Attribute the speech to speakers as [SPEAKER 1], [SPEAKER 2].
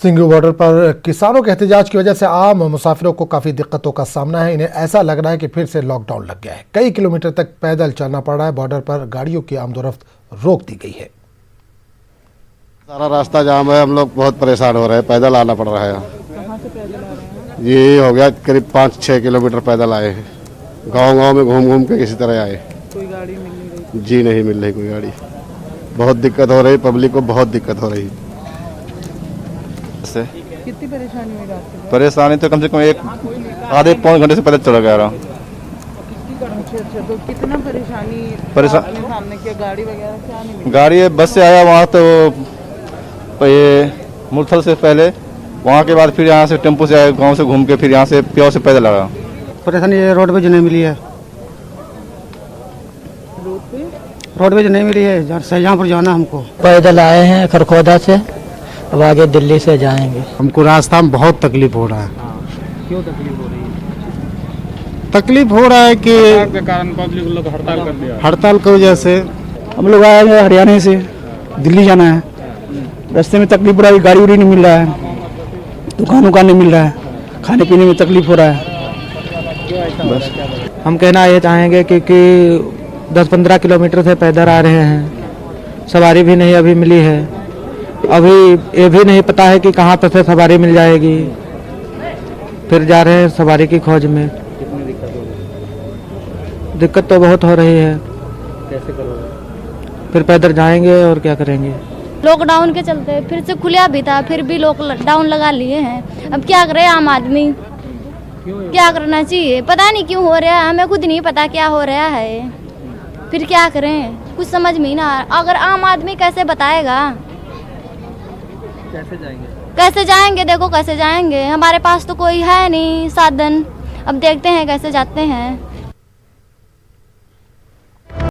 [SPEAKER 1] Singhu border पर किसानों के एहतजाज की वजह से आम मुसाफिरों को काफ़ी दिक्कतों का सामना है। इन्हें ऐसा लग रहा है कि फिर से लॉकडाउन लग गया है। कई किलोमीटर तक पैदल चलना पड़ रहा है। बॉर्डर पर गाड़ियों की आमदोरफ्त रोक दी गई है।
[SPEAKER 2] सारा रास्ता जाम है, हम लोग बहुत परेशान हो रहे हैं। पैदल आना पड़ रहा है।
[SPEAKER 3] कहाँ से पैदल आ रहे हैं?
[SPEAKER 2] ये हो गया करीब 5-6 किलोमीटर पैदल आए हैं। गांव में घूम घूम के किसी तरह आए।
[SPEAKER 3] कोई गाड़ी मिल नहीं रही?
[SPEAKER 2] जी नहीं मिल रही कोई गाड़ी। बहुत दिक्कत हो रही, पब्लिक को बहुत दिक्कत हो रही
[SPEAKER 4] से।
[SPEAKER 3] कितनी परेशानी हुई रास्ते में?
[SPEAKER 4] परेशानी तो कम से कम एक आधे पौन घंटे से पैदल चला गया रहा।
[SPEAKER 3] अच्छा, तो कितना परेशानी आपने सामने किया? गाड़ी वगैरह क्या नहीं मिली?
[SPEAKER 4] गाड़ी बस से आया वहाँ तो ये मुरथल से पहले, वहाँ के बाद फिर यहाँ से टेम्पो से आया, गांव से घूम के फिर यहाँ से प्योर से पैदल आ रहा।
[SPEAKER 5] परेशानी ये रोडवेज नहीं मिली है। रोडवेज नहीं मिली है, शाहजहाँपुर जाना हमको।
[SPEAKER 6] पैदल आए हैं खरखोदा से, अब आगे दिल्ली से जाएंगे।
[SPEAKER 5] हमको रास्ता में बहुत तकलीफ हो रहा है।
[SPEAKER 3] क्यों तकलीफ हो रही है?
[SPEAKER 5] तकलीफ हो रहा है कि
[SPEAKER 3] के कारण पब्लिक लोग हड़ताल कर दिया।
[SPEAKER 5] हड़ताल की वजह से
[SPEAKER 6] हम लोग आए हैं हरियाणा से, दिल्ली जाना है। रास्ते में तकलीफ हो रहा है, गाड़ी उड़ी नहीं मिल रहा है, दुकान उकान नहीं मिल रहा है, खाने पीने में तकलीफ हो रहा है। बस हम कहना ये चाहेंगे क्योंकि 10-15 किलोमीटर से पैदल आ रहे हैं, सवारी भी नहीं अभी मिली है। अभी ये भी नहीं पता है कि कहाँ पर से सवारी मिल जाएगी। फिर जा रहे हैं सवारी की खोज में।
[SPEAKER 3] कितनी दिक्कत हो रही?
[SPEAKER 6] दिक्कत तो बहुत हो रही है।
[SPEAKER 3] कैसे करोगे?
[SPEAKER 6] फिर पैदल जाएंगे और क्या करेंगे।
[SPEAKER 7] लॉकडाउन के चलते फिर से खुला भी था, फिर भी लॉकडाउन लगा लिए हैं। अब क्या करे आम आदमी? क्या करना चाहिए? पता नहीं क्यों हो रहा है, हमें खुद नहीं पता क्या हो रहा है। फिर क्या करें, कुछ समझ में ही ना। अगर आम आदमी कैसे बताएगा?
[SPEAKER 3] कैसे जाएंगे?
[SPEAKER 7] कैसे जाएंगे? देखो कैसे जाएंगे, हमारे पास तो कोई है नहीं साधन। अब देखते हैं कैसे जाते हैं।